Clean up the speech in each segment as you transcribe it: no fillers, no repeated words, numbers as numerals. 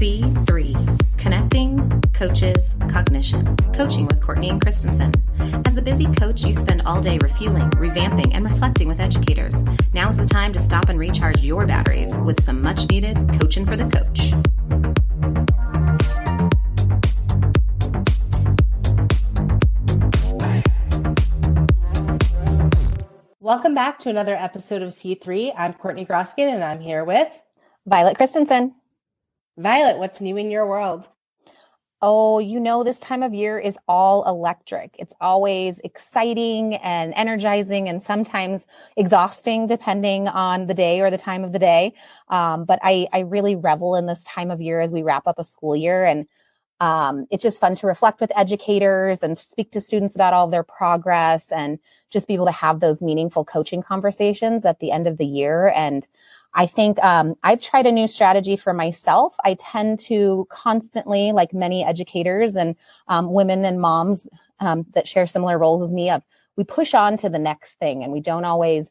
C3, Connecting Coaches Cognition, Coaching with Courtney and Christensen. As a busy coach, you spend all day refueling, revamping, and reflecting with educators. Now's the time to stop and recharge your batteries with some much-needed coaching for the coach. Welcome back to another episode of C3. I'm Courtney Groskin, and I'm here with Violet Christensen. Violet, what's new in your world? Oh, this time of year is all electric. It's always exciting and energizing and sometimes exhausting depending on the day or the time of the day. But I really revel in this time of year as we wrap up a school year. And it's just fun to reflect with educators and speak to students about all their progress and just be able to have those meaningful coaching conversations at the end of the year. And I think I've tried a new strategy for myself. I tend to constantly, like many educators and women and moms that share similar roles as me, we push on to the next thing and we don't always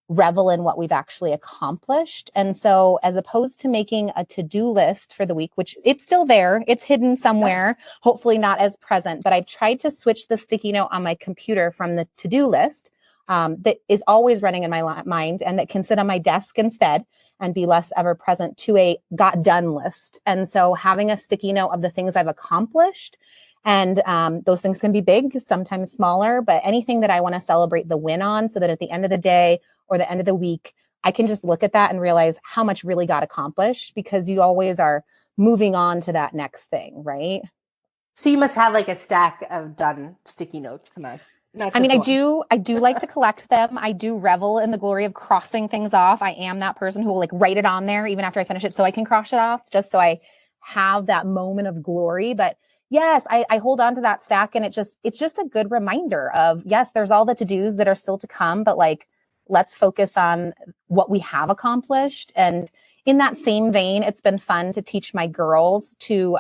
revel in what we've actually accomplished. And so as opposed to making a to-do list for the week, which it's still there, it's hidden somewhere, hopefully not as present, but I've tried to switch the sticky note on my computer from the to-do list that is always running in my mind and that can sit on my desk instead and be less ever present to a got done list. And so having a sticky note of the things I've accomplished, and those things can be big, sometimes smaller, but anything that I want to celebrate the win on so that at the end of the day or the end of the week, I can just look at that and realize how much really got accomplished because you always are moving on to that next thing, right? So you must have like a stack of done sticky notes. Come on. I do like to collect them. I do revel in the glory of crossing things off. I am that person who will like write it on there even after I finish it so I can cross it off just so I have that moment of glory. But yes, I hold on to that stack and it's just a good reminder of, yes, there's all the to-dos that are still to come, but like, let's focus on what we have accomplished. And in that same vein, it's been fun to teach my girls to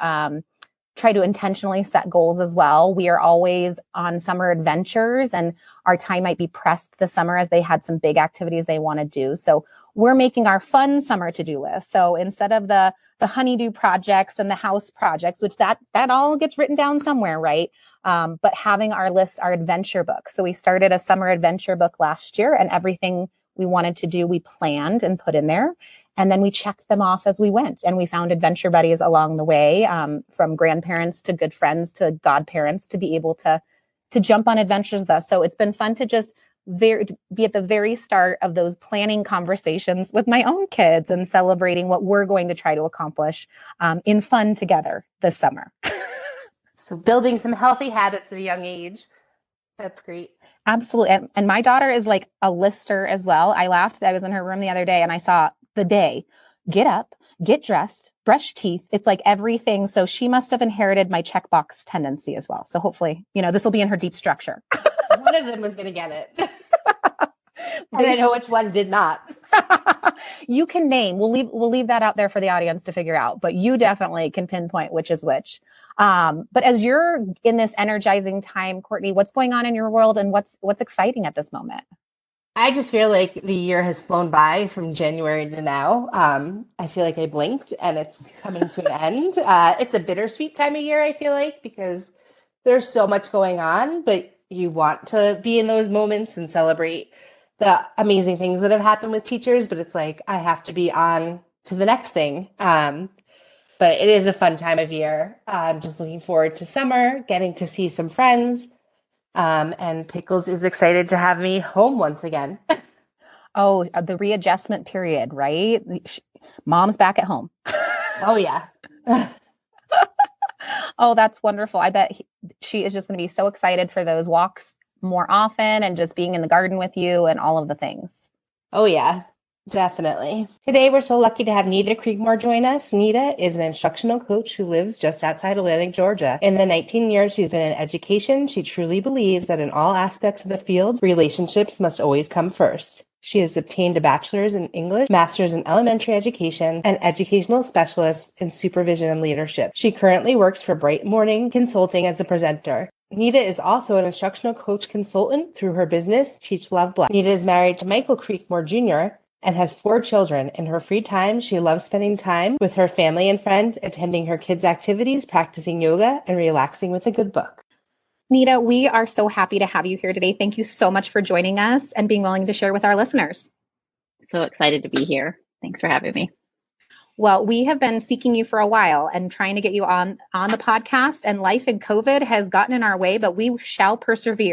try to intentionally set goals as well. We are always on summer adventures and our time might be pressed this summer as they had some big activities they want to do. So we're making our fun summer to-do list. So instead of the honeydew projects and the house projects, which that all gets written down somewhere, right? But having our list, our adventure book. So we started a summer adventure book last year and everything we wanted to do, we planned and put in there. And then we checked them off as we went. And we found adventure buddies along the way, from grandparents to good friends to godparents to be able to jump on adventures with us. So it's been fun to just be at the very start of those planning conversations with my own kids and celebrating what we're going to try to accomplish in fun together this summer. So building some healthy habits at a young age. That's great. Absolutely. And my daughter is like a lister as well. I laughed. I was in her room the other day and I saw the day, get up, get dressed, brush teeth. It's like everything. So she must have inherited my checkbox tendency as well. So hopefully, this will be in her deep structure. One of them was going to get it. And I know which one did not. You can name. We'll leave that out there for the audience to figure out, but you definitely can pinpoint which is which. But as you're in this energizing time, Courtney, what's going on in your world and what's exciting at this moment? I just feel like the year has flown by from January to now. I feel like I blinked and it's coming to an end. It's a bittersweet time of year, I feel like, because there's so much going on, but you want to be in those moments and celebrate the amazing things that have happened with teachers. But it's like, I have to be on to the next thing. But it is a fun time of year. I'm just looking forward to summer, getting to see some friends. And Pickles is excited to have me home once again. Oh, the readjustment period, right? Mom's back at home. Oh, yeah. Oh, that's wonderful. I bet she is just going to be so excited for those walks more often and just being in the garden with you and all of the things. Oh, yeah. Definitely. Today, we're so lucky to have Nita Creekmore join us. Nita is an instructional coach who lives just outside Atlanta, Georgia. In the 19 years she's been in education, she truly believes that in all aspects of the field, relationships must always come first. She has obtained a bachelor's in English, master's in elementary education, and educational specialist in supervision and leadership. She currently works for Bright Morning Consulting as the presenter. Nita is also an instructional coach consultant through her business, Teach Love Bless. Nita is married to Michael Creekmore Jr., and has 4 children. In her free time, she loves spending time with her family and friends, attending her kids' activities, practicing yoga, and relaxing with a good book. Nita, we are so happy to have you here today. Thank you so much for joining us and being willing to share with our listeners. So excited to be here. Thanks for having me. Well, we have been seeking you for a while and trying to get you on the podcast, and life and COVID has gotten in our way, but we shall persevere.